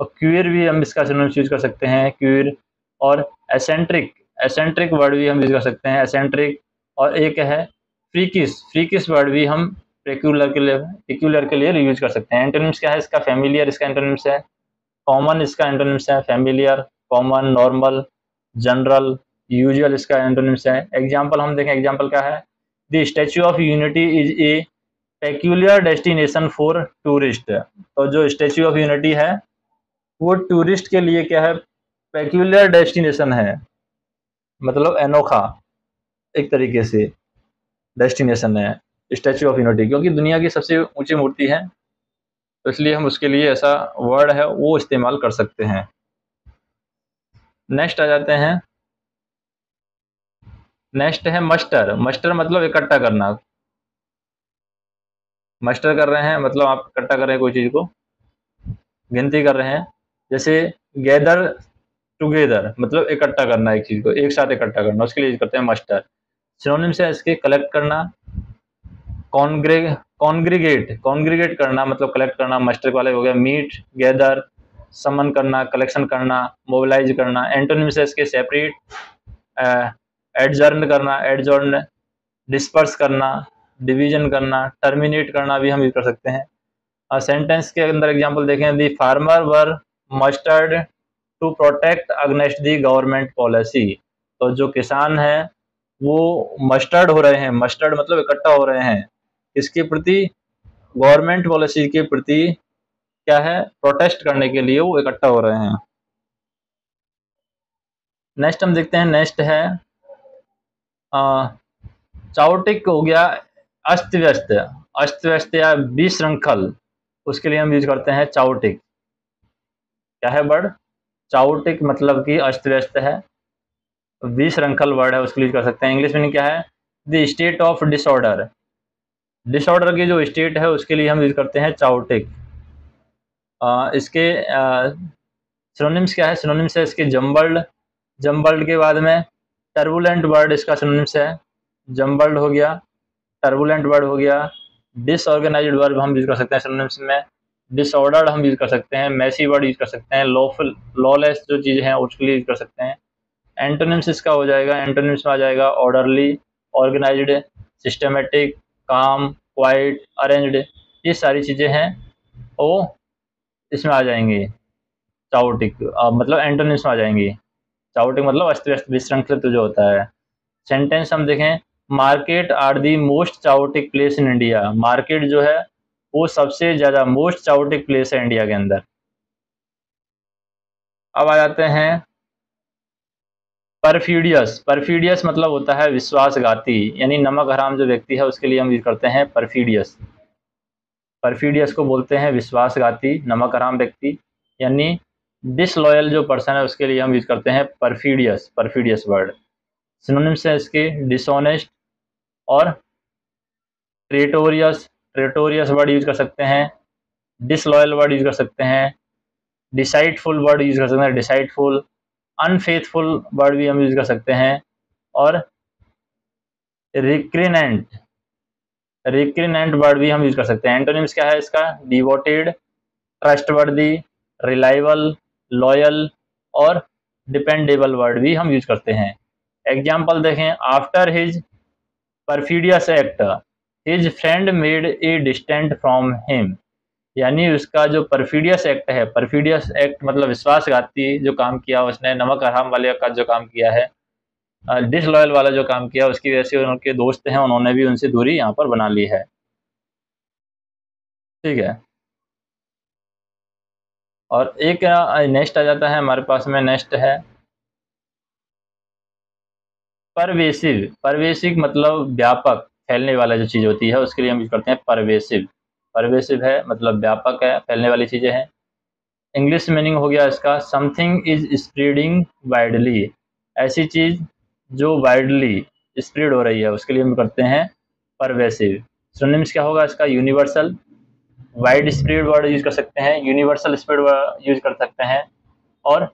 और क्यूर भी हम इसका सिनोनिम्स यूज कर सकते हैं क्यूर, और एसेंट्रिक, एसेंट्रिक वर्ड भी हम यूज कर सकते हैं एसेंट्रिक, और एक है फ्रीकिस, फ्रीकिस वर्ड भी हम पिक्यूलर के लिए यूज कर सकते हैं। एंटोनिम्स क्या है इसका, फेमिलियर इसका एंटोनिम्स है, कॉमन इसका एंटोनिम्स है, familiar, common, normal, general, usual इसका एंटोनिम्स है। एग्जाम्पल हम देखें, एग्जाम्पल क्या है, the statue of unity is a peculiar destination for tourist. तो जो स्टैच्यू ऑफ यूनिटी है वो टूरिस्ट के लिए क्या है, पेक्यूलियर डेस्टिनेशन है, मतलब अनोखा एक तरीके से डेस्टिनेशन है स्टैच्यू ऑफ यूनिटी, क्योंकि दुनिया की सबसे ऊंची मूर्ति है, तो इसलिए हम उसके लिए ऐसा वर्ड है वो इस्तेमाल कर सकते हैं। नेक्स्ट आ जाते हैं, नेक्स्ट है मस्टर, मस्टर मतलब इकट्ठा करना, मस्टर कर रहे हैं मतलब आप इकट्ठा कर रहे हैं कोई चीज़ को, गिनती कर रहे हैं। जैसे गैदर टुगेदर मतलब इकट्ठा करना, एक चीज़ को एक साथ इकट्ठा करना, उसके लिए यूज करते हैं मस्टर। सिनोनिम्स है इसके कलेक्ट करना, कॉन्ग्रीगेट, कॉन्ग्रीगेट करना मतलब कलेक्ट करना, मस्टर वाले हो गया, मीट, गैदर, समन करना, कलेक्शन करना, मोबिलाइज करना। एंटोनिम्स है इसके सेपरेट, एडजर्न करना, एडजॉर्न, डिस्पर्स करना, डिवीजन करना, टर्मिनेट करना भी हम यूज कर सकते हैं। सेंटेंस के अंदर एग्जांपल देखें, the farmer were mustered to protect against the government policy. तो जो किसान है वो मस्टर्ड हो रहे हैं, मस्टर्ड मतलब इकट्ठा हो रहे हैं, इसके प्रति, गवर्नमेंट पॉलिसी के प्रति क्या है, प्रोटेस्ट करने के लिए वो इकट्ठा हो रहे हैं। नेक्स्ट हम देखते हैं, नेक्स्ट है चाउटिक हो गया, अस्त व्यस्त, अस्त व्यस्त या विशृंखल, उसके लिए हम यूज करते हैं चाउटिक। क्या है वर्ड, चाउटिक मतलब कि अस्त व्यस्त है, विशृंखल वर्ड है उसके लिए यूज कर सकते हैं। इंग्लिश मीनिंग क्या है, the state of disorder, disorder की जो स्टेट है उसके लिए हम यूज करते हैं चाउटिक। इसके सिनोनिम्स क्या है, सिनोनिम्स है इसके जम्बल्ड, जम्बल्ड के बाद में टर्बुलेंट वर्ड इसका सिनोनिम्स है, जम्बल्ड हो गया, टर्बुलेंट वर्ड हो गया, डिसऑर्गेनाइज्ड वर्ड हम यूज कर सकते हैं सिनोनिम्स में, डिसऑर्डर्ड हम यूज कर सकते हैं, मैसी वर्ड यूज कर सकते हैं, लॉफुल, लॉलेस जो चीज़ हैं उसके लिए यूज कर सकते हैं। एंटोनिम्स इसका हो जाएगा, एंटोनिम्स में आ जाएगा ऑर्डरली, ऑर्गेनाइज्ड, सिस्टमेटिक, काम, क्वाइट, अरेंज्ड, ये सारी चीज़ें हैं वो इसमें आ जाएंगी, चाउटिक मतलब एंटोनिम्स में आ जाएंगी। चाउटिक मतलब अस्त व्यस्त विशृंखलित जो होता है। सेंटेंस हम देखें, market are the most chaotic place in India, market जो है वो सबसे ज़्यादा मोस्ट चाउटिक प्लेस है इंडिया के अंदर। अब आ जाते हैं परफीडियस, परफीडियस मतलब होता है विश्वासघाती, यानी नमक हराम जो व्यक्ति है उसके लिए हम यूज करते हैं परफीडियस। परफीडियस को बोलते हैं विश्वासघाती, नमक हराम व्यक्ति, यानी डिसलॉयल जो पर्सन है उसके लिए हम यूज करते हैं परफीडियस, परफीडियस वर्ड। सिनोनिम्स है इसके डिसऑनेस्ट, और ट्रेटोरियस, ट्रेटोरियस वर्ड यूज कर सकते हैं, डिसलॉयल वर्ड यूज कर सकते हैं, डिसाइडफुल वर्ड यूज कर सकते हैं, डिसाइडफुल, अनफेथफुल वर्ड भी हम यूज कर सकते हैं, और रिक्रिनेंट, रिक्रिनेंट वर्ड भी हम यूज कर सकते हैं। एंटोनिम्स क्या है इसका? डिवोटेड, ट्रस्टवर्दी, रिलायबल, लॉयल और डिपेंडेबल वर्ड भी हम यूज करते हैं। एग्जाम्पल देखें, after his perfidious act his friend made a distant from him, यानी उसका जो परफिडियस एक्ट है, परफिडियस एक्ट मतलब विश्वासघाती जो काम किया उसने, नमक हराम वाले का जो काम किया है, डिसलॉयल वाला जो काम किया, उसकी वजह से उनके दोस्त हैं उन्होंने भी उनसे दूरी यहाँ पर बना ली है। ठीक है, और एक नेक्स्ट आ जाता है हमारे पास में, नेक्स्ट है परवेसिव। परवेसिव मतलब व्यापक, फैलने वाला जो चीज़ होती है उसके लिए हम यूज करते हैं परवेसिव। परवेसिव है मतलब व्यापक है, फैलने वाली चीज़ें हैं। इंग्लिश मीनिंग हो गया इसका, समथिंग इज स्प्रेडिंग वाइडली, ऐसी चीज़ जो वाइडली स्प्रेड हो रही है उसके लिए हम करते हैं परवेसिव। सिनोनिम्स क्या होगा इसका? Universal, wide spread word use कर सकते हैं, यूनिवर्सल स्प्रेड वर्ड यूज कर सकते हैं, और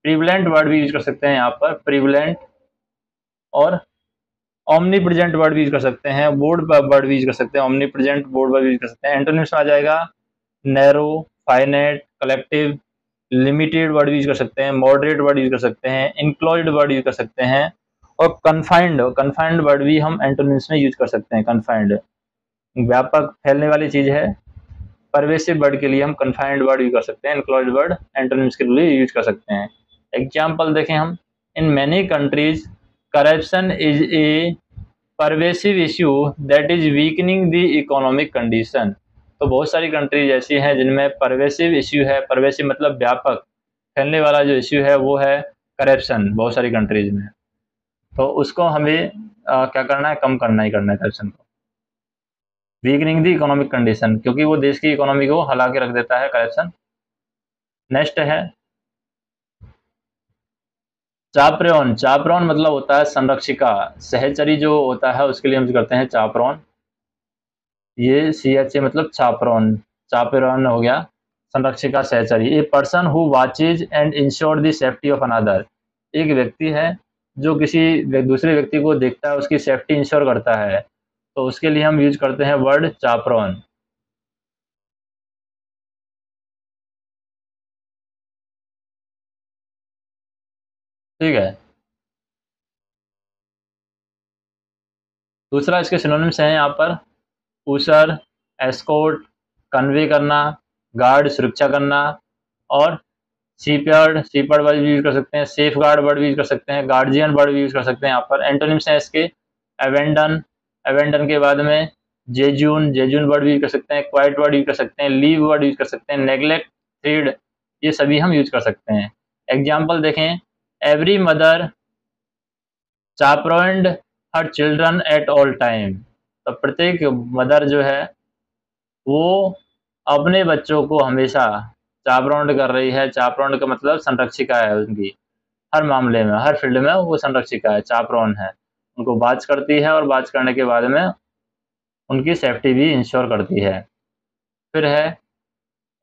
प्रिवलेंट वर्ड भी यूज कर सकते हैं यहाँ पर, प्रिवलेंट, और ओमनी प्रेजेंट वर्ड भी यूज कर सकते हैं, बोर्ड वर्ड भी यूज कर सकते हैं, ओमनी प्रेजेंट बोर्ड वर्ड भी यूज कर सकते हैं। एंटोनिम्स में आ जाएगा narrow, finite, collective, limited word use कर सकते हैं, मॉडरेट वर्ड यूज कर सकते हैं, इंक्लॉइड वर्ड यूज कर सकते हैं, और कन्फाइंड, कन्फाइंड वर्ड भी हम एंटोनिम्स में यूज कर सकते हैं। कन्फाइंड व्यापक फैलने वाली चीज है, परवेसिव वर्ड के लिए हम कन्फाइंड वर्ड यूज कर सकते हैं, इंक्लॉइड वर्ड एंटोनिम्स के लिए यूज कर सकते हैं। एग्जाम्पल देखें हम, in many countries corruption is a pervasive issue that is weakening the economic condition. तो बहुत सारी कंट्रीज ऐसी हैं जिनमें परवेसिव इशू है, परवेसिव मतलब व्यापक फैलने वाला जो इशू है वो है करप्शन, बहुत सारी कंट्रीज में। तो उसको हमें क्या करना है? कम करना ही करना है करप्शन को। वीकनिंग द इकोनॉमिक कंडीशन, क्योंकि वो देश की इकोनॉमी को हिला के रख देता है करप्शन। नेक्स्ट है चापरॉन। चापरॉन मतलब होता है संरक्षिका, सहचरी जो होता है उसके लिए हम करते हैं चापरॉन। ये CH मतलब चापरॉन, चापरॉन हो गया संरक्षिका, सहचरी। A person who watches and ensure the safety of another, एक व्यक्ति है जो किसी दूसरे व्यक्ति को देखता है, उसकी सेफ्टी इंश्योर करता है, तो उसके लिए हम यूज करते हैं वर्ड चापरॉन। ठीक है, दूसरा इसके सिनोनिम्स हैं यहाँ पर, ऊसर, एस्कॉर्ट, कन्वे करना, गार्ड सुरक्षा करना, और सीपयार्ड, सीपयार्ड वर्ड भी यूज कर सकते हैं, सेफ गार्ड वर्ड भी यूज कर सकते हैं, गार्जियन वर्ड भी यूज कर सकते हैं। यहाँ पर एंटोनिम्स हैं इसके, एवेंडन, एवेंडन के बाद में जेजून, जेजून वर्ड भी यूज कर सकते हैं, क्वाइट वर्ड यूज कर सकते हैं, लीव वर्ड यूज कर सकते हैं, नेग्लेक्ट, थ्रीड, ये सभी हम यूज कर सकते हैं। एग्जाम्पल देखें, every mother chaperoned her children at all time, तो प्रत्येक मदर जो है वो अपने बच्चों को हमेशा चापराउंड कर रही है। चापराउंड का मतलब संरक्षिका है, उनकी हर मामले में, हर फील्ड में वो संरक्षिका है, चापराउंड है, उनको बात करती है और बात करने के बाद में उनकी सेफ्टी भी इंश्योर करती है। फिर है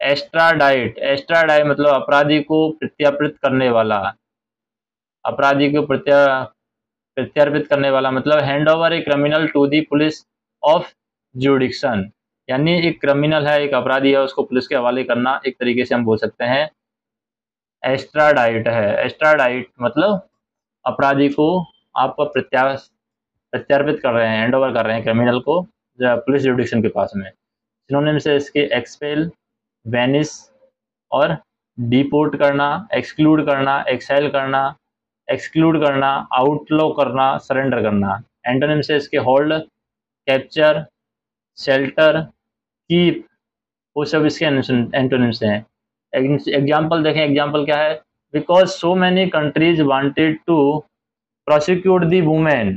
एस्ट्राडाइट। एस्ट्राडाइट मतलब अपराधी को प्रत्यार्पित करने वाला, अपराधी को प्रत्यार्पित करने वाला मतलब hand over a criminal to the police of jurisdiction, यानी एक क्रिमिनल है, एक अपराधी है, उसको पुलिस के हवाले करना, एक तरीके से हम बोल सकते हैं एस्ट्राडाइट है। एस्ट्राडाइट मतलब अपराधी को आप प्रत्यार्पित कर रहे हैं, हैंड ओवर कर रहे हैं क्रिमिनल को पुलिस जुडिक्शन के पास में। सिनोनिम से इसके एक्सपेल, वेनिस, और डिपोर्ट करना, एक्सक्लूड करना, एक्साइल करना, एक्सक्लूड करना, आउटलो करना, सरेंडर करना। एंटोनिम से इसके होल्ड, कैप्चर, शेल्टर, कीप, वो सब इसके एंटोनिम्स हैं। एग्जाम्पल देखें, एग्जाम्पल क्या है, because so many countries wanted to prosecute the women,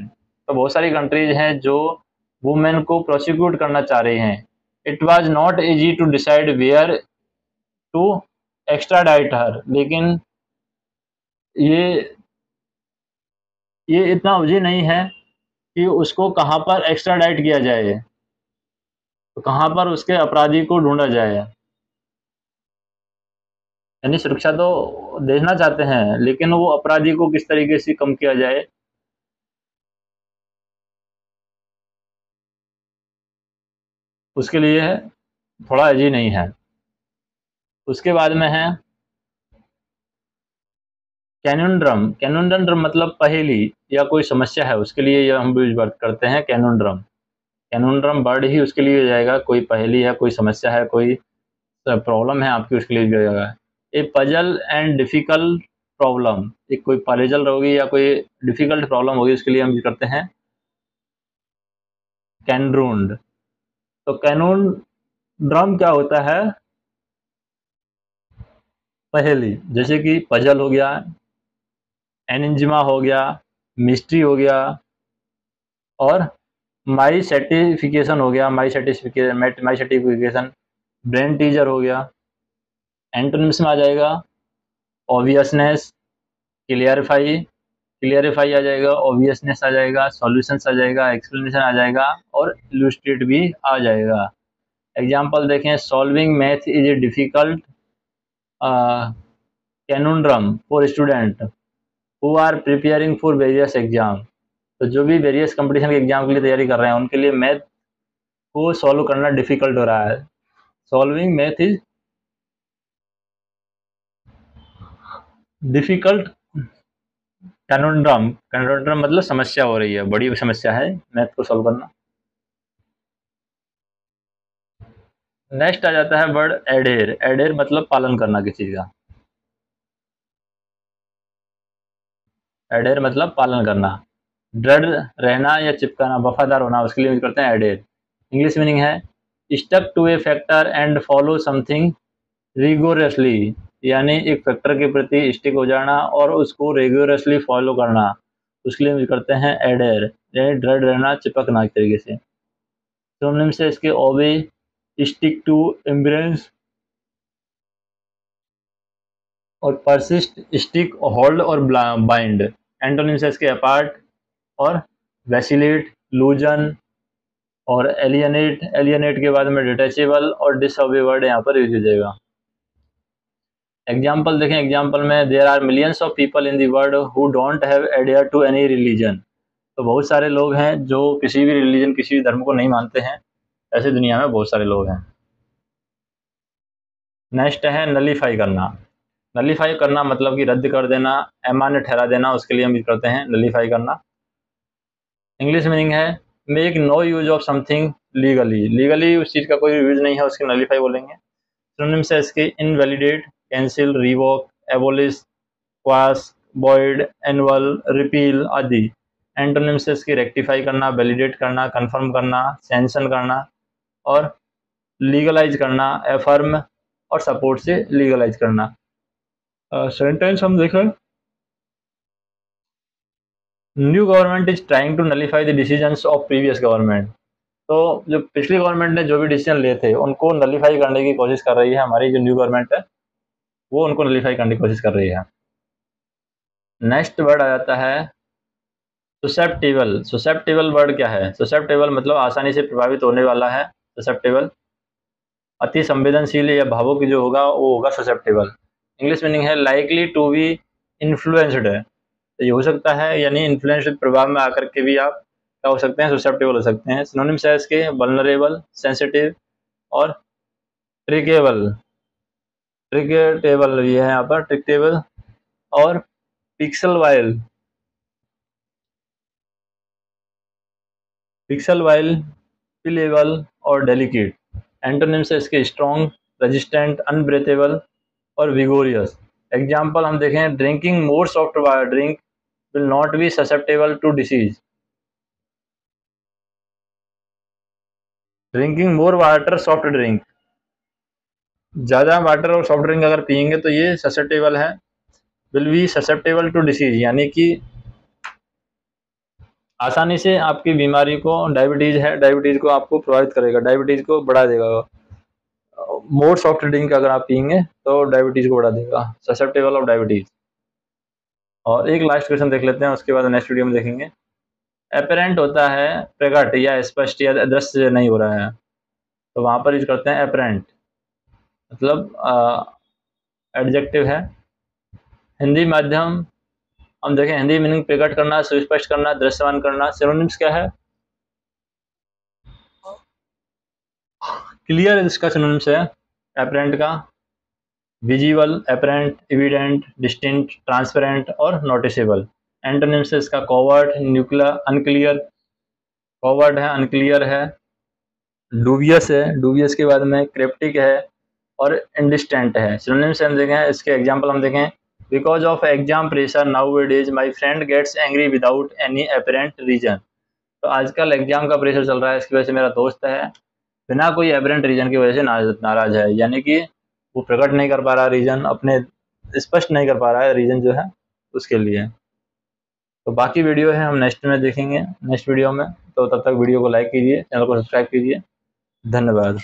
तो बहुत सारी कंट्रीज हैं जो वुमेन को प्रोसिक्यूट करना चाह रही हैं। It was not easy to decide where to extradite her, लेकिन ये ये इतना उजी नहीं है कि उसको कहाँ पर एक्स्ट्राडाइट किया जाए, तो कहाँ पर उसके अपराधी को ढूंढा जाए। यानी सुरक्षा तो देखना चाहते हैं, लेकिन वो अपराधी को किस तरीके से कम किया जाए, उसके लिए है, थोड़ा इजी नहीं है। उसके बाद में है कैनोनड्रम। कैनोनड्रम मतलब पहेली या कोई समस्या है, उसके लिए ये हम यूज करते हैं कैनोनड्रम। कैनोनड्रम वर्ड ही उसके लिए हो जाएगा, कोई पहेली है, कोई समस्या है, कोई प्रॉब्लम है आपकी, उसके लिए हो जाएगा। ए पजल एंड डिफिकल्ट प्रॉब्लम, एक कोई पजल होगी या कोई डिफिकल्ट प्रॉब्लम होगी, उसके लिए हम यूज करते हैं कैनरून्ड। तो कैनून ड्रम क्या होता है, पहेली, जैसे कि पजल हो गया, एनिज्मा हो गया, मिस्ट्री हो गया, और माई सर्टिफिकेशन हो गया, माई सर्टिफिकेशन, ब्रेन टीजर हो गया। एंटोनिम्स में आ जाएगा ऑब्वियसनेस, क्लियरिफाई, क्लियरिफाई आ जाएगा, ऑब्वियसनेस आ जाएगा, सॉल्यूशंस आ जाएगा, एक्सप्लेनेशन आ जाएगा, और इलुस्ट्रेट भी आ जाएगा। एग्जाम्पल देखें, solving math is a difficult conundrum for student who are preparing for various exam. तो जो भी वेरियस कंपटीशन के एग्जाम के लिए तैयारी कर रहे हैं, उनके लिए मैथ को सॉल्व करना डिफिकल्ट हो रहा है। Solving math is difficult conundrum. Conundrum मतलब समस्या हो रही है, बड़ी समस्या है मैथ को सॉल्व करना। नेक्स्ट आ जाता है वर्ड एडेर। एडेर मतलब पालन करना किसी का। एडेर मतलब पालन करना, दृढ़ रहना या चिपकाना, वफादार होना, उसके लिए यूज करते हैं एडेर। इंग्लिश मीनिंग है stuck to a factor and follow something rigorously, यानी एक फैक्टर के प्रति स्टिक हो जाना और उसको रेगुलरसली फॉलो करना, उसके लिए यूज करते हैं एडेर, यानी दृढ़ रहना, चिपकना एक तरीके से। सिनोनिम से इसके ओबे, स्टिक टू, एम्ब्रेस और परसिस्ट, स्टिक, होल्ड और बाइंड। एंटोनिम से इसके अपार्ट और वैसिलेट, लूजन और एलियनेट। एलियनेट के बाद में डिटैचेबल और डिसऑबे वर्ड यहाँ पर यूज हो जाएगा। एग्जाम्पल देखें, एग्जाम्पल में there are millions of people in the world who don't have adhere to any religion. तो बहुत सारे लोग हैं जो किसी भी रिलीजन, किसी भी धर्म को नहीं मानते हैं, ऐसे दुनिया में बहुत सारे लोग हैं। नेक्स्ट है नलीफाई करना। नलीफाई करना मतलब कि रद्द कर देना, अमान्य ठहरा देना, उसके लिए हम यूज करते हैं नलीफाई करना। इंग्लिश मीनिंग है make no use of something legally. Legally उस चीज़ का कोई यूज नहीं है, उसके नलीफाई बोलेंगे। सिनोनिम्स है इसके invalidate, cancel, revoke, abolish, quash, void, annual, repeal आदि। एंटोनिम्स है इसके रेक्टिफाई करना, वैलिडेट करना, कंफर्म करना, सैंक्शन करना और लीगलाइज करना, एफर्म और सपोर्ट से लीगलाइज करना। सेंटेंस हम देखें, new government is trying to nullify the decisions of previous government. तो जो पिछली गवर्नमेंट ने जो भी डिसीजन लिए थे उनको नलीफाई करने की कोशिश कर रही है हमारी जो न्यू गवर्नमेंट है, वो उनको नलीफाई करने की कोशिश कर रही है। नेक्स्ट वर्ड आ जाता है सुसेप्टिबल। सुसेप्टिबल वर्ड क्या है, सुसेप्टिबल मतलब आसानी से प्रभावित होने वाला है। सुसेप्टिबल अति संवेदनशील या भावुक जो होगा वो होगा सुसेप्टिबल। इंग्लिश मीनिंग है लाइकली टू बी इन्फ्लुएंस्ड। तो ये हो सकता है, यानी इन्फ्लुएंस्ड, प्रभाव में आकर के भी आप क्या हो सकते हैं, सुसेप्टिबल हो सकते हैं। सिनोनिम्स है इसके वल्नरेबल, सेंसिटिव और ट्रिकेबल। ट्रिकेटेबल ये है यहाँ पर, ट्रिकेटेबल और पिक्सल वाइल। पिक्सल वाइल, पिलेबल और डेलिकेट। एंटोनिम्स है इसके स्ट्रॉन्ग, रेजिस्टेंट, अनब्रेथेबल और विगोरियस। एग्जाम्पल हम देखें, drinking more soft water drink will not be susceptible to disease. Drinking more water soft drink, ज़्यादा वाटर और सॉफ्ट ड्रिंक अगर पियेंगे तो ये ससेप्टेबल है, will be susceptible to disease, यानी कि आसानी से आपकी बीमारी को, डायबिटीज़ है, डायबिटीज़ को आपको प्रभावित करेगा, डायबिटीज़ को बढ़ा देगा। मोर सॉफ्ट ड्रिंक अगर आप पियेंगे तो डायबिटीज़ को बढ़ा देगा, ससेप्टेबल ऑफ डायबिटीज़। और एक लास्ट क्वेश्चन देख लेते हैं, उसके बाद नेक्स्ट वीडियो में देखेंगे। एपरेंट होता है प्रकट या स्पष्ट या दृश्य नहीं हो रहा है, तो वहाँ पर यूज करते हैं एपरेंट, मतलब एडजेक्टिव है। हिंदी माध्यम हम देखें, हिंदी मीनिंग प्रकट करना, सुस्पष्ट करना, दृश्यमान करना। सिनोनिम्स क्या है? क्लियर इसका सिनोनिम्स है एपरेंट का, visible, apparent, evident, distinct, transparent और नोटिसेबल। एंटोनिम्स है इसका कोवर्ट, न्यूक्लियर, अनक्लियर। कोवर्ट है, अनक्लियर है, डूबियस है, डूबियस के बाद में क्रिप्टिक है और इंडिस्टेंट है। सिनोनिम्स हम देखें, इसके एग्जांपल हम देखें, because of exam pressure nowadays my friend gets angry without any apparent reason. तो आजकल एग्जाम का प्रेशर चल रहा है, इसकी वजह से मेरा दोस्त है बिना कोई एपरेंट रीजन की वजह से नाराज है, यानी कि वो प्रकट नहीं कर पा रहा रीजन, अपने स्पष्ट नहीं कर पा रहा है रीजन जो है उसके लिए। तो बाकी वीडियो है हम नेक्स्ट में देखेंगे, नेक्स्ट वीडियो में। तो तब तक वीडियो को लाइक कीजिए, चैनल को सब्सक्राइब कीजिए। धन्यवाद।